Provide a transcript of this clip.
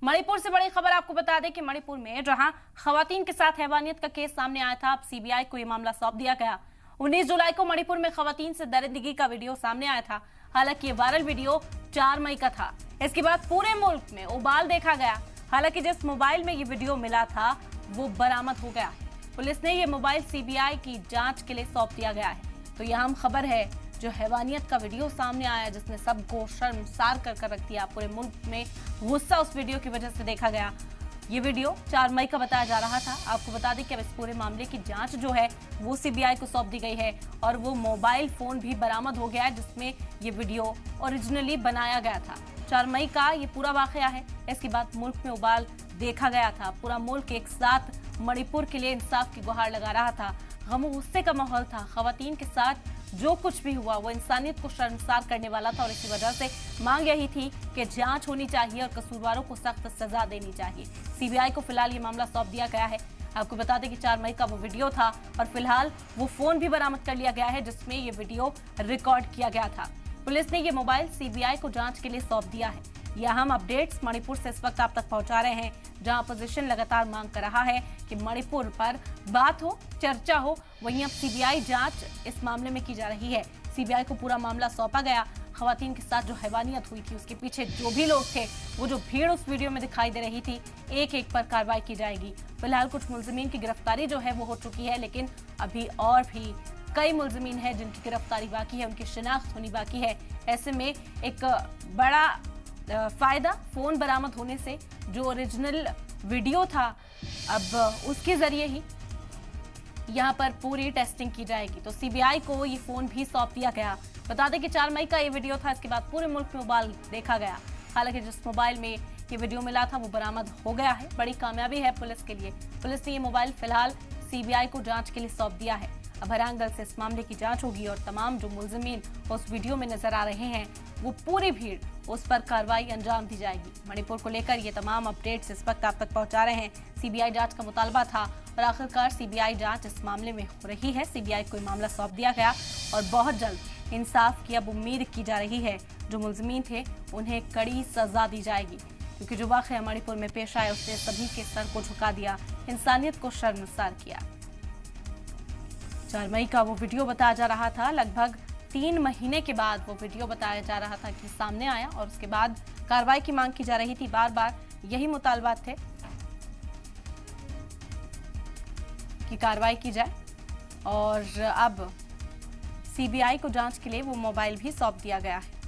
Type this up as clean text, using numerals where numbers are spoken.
मणिपुर से बड़ी खबर आपको बता दें कि मणिपुर में जहां खवातीन के साथ हैवानियत का केस सामने आया था, अब सीबीआई को यह मामला सौंप दिया गया। 19 जुलाई को मणिपुर में खवातीन से दरिंदगी का वीडियो सामने आया था। हालांकि ये वायरल वीडियो 4 मई का था। इसके बाद पूरे मुल्क में उबाल देखा गया। हालांकि जिस मोबाइल में ये वीडियो मिला था वो बरामद हो गया। पुलिस ने ये मोबाइल सीबीआई की जांच के लिए सौंप दिया गया है। तो यह अहम खबर है, जो हैवानियत का वीडियो सामने आया जिसने सबको शर्मसार कर रख दिया। पूरे मुल्क में गुस्सा उस वीडियो की वजह से देखा गया। ये वीडियो 4 मई का बताया जा रहा था। आपको बता दें कि अब इस पूरे मामले की जांच जो है वो सीबीआई को सौंप दी गई है और वो मोबाइल फोन भी बरामद हो गया है जिसमें ये वीडियो ओरिजिनली बनाया गया था। 4 मई का ये पूरा वाकया है। इसके बाद मुल्क में उबाल देखा गया था। पूरा मुल्क एक साथ मणिपुर के लिए इंसाफ की गुहार लगा रहा था। गम गुस्से का माहौल था। खवातीन के साथ जो कुछ भी हुआ वो इंसानियत को शर्मसार करने वाला था और इसी वजह से मांग यही थी कि जांच होनी चाहिए और कसूरवारों को सख्त सजा देनी चाहिए। सीबीआई को फिलहाल ये मामला सौंप दिया गया है। आपको बता दें कि 4 मई का वो वीडियो था और फिलहाल वो फोन भी बरामद कर लिया गया है जिसमें ये वीडियो रिकॉर्ड किया गया था। पुलिस ने ये मोबाइल सीबीआई को जांच के लिए सौंप दिया है। ये अहम अपडेट्स मणिपुर से इस वक्त आप तक पहुंचा रहे हैं, जहां अपोजिशन लगातार मांग कर रहा है कि मणिपुर पर बात हो, चर्चा हो। वहीं अब सीबीआई जांच इस मामले में की जा रही है। सीबीआई को पूरा मामला सौंपा गया। खवातीन के साथ जो हैवानियत हुई थी उसके पीछे जो भी लोग थे, वो जो भीड़ उस वीडियो में दिखाई दे रही थी, एक एक पर कार्रवाई की जाएगी। फिलहाल कुछ मुलजिमीन की गिरफ्तारी जो है वो हो चुकी है, लेकिन अभी और भी कई मुलजिमीन हैं जिनकी गिरफ्तारी बाकी है, उनकी शिनाख्त होनी बाकी है। ऐसे में एक बड़ा फायदा फोन बरामद होने से, जो ओरिजिनल वीडियो था, अब उसके जरिए ही यहाँ पर पूरी टेस्टिंग की जाएगी। तो सीबीआई को ये फोन भी सौंप दिया गया। बता दें कि 4 मई का ये वीडियो था। इसके बाद पूरे मुल्क में उबाल देखा गया। हालांकि जिस मोबाइल में ये वीडियो मिला था वो बरामद हो गया है। बड़ी कामयाबी है पुलिस के लिए। पुलिस ने ये मोबाइल फिलहाल सीबीआई को जांच के लिए सौंप दिया है। अब हर एंगल से इस मामले की जांच होगी और तमाम जो मुलजिमीन उस वीडियो में नजर आ रहे हैं वो पूरी भीड़ उस पर कार्रवाई अंजाम दी जाएगी। मणिपुर को लेकर ये तमाम अपडेट्स इस वक्त आप तक पहुंचा रहे हैं। सीबीआई जांच का मुतालबा था और आखिरकार सीबीआई जांच इस मामले में हो रही है। सीबीआई को मामला सौंप दिया गया और बहुत जल्द इंसाफ की अब उम्मीद की जा रही है। जो मुलजिमीन थे उन्हें कड़ी सजा दी जाएगी, क्योंकि जो वाकया मणिपुर में पेश आया उसने सभी के सर को झुका दिया, इंसानियत को शर्मसार किया। 4 मई का वो वीडियो बताया जा रहा था। लगभग 3 महीने के बाद वो वीडियो बताया जा रहा था कि सामने आया और उसके बाद कार्रवाई की मांग की जा रही थी। बार बार यही मुतालबात थे कि कार्रवाई की जाए और अब सीबीआई को जांच के लिए वो मोबाइल भी सौंप दिया गया है।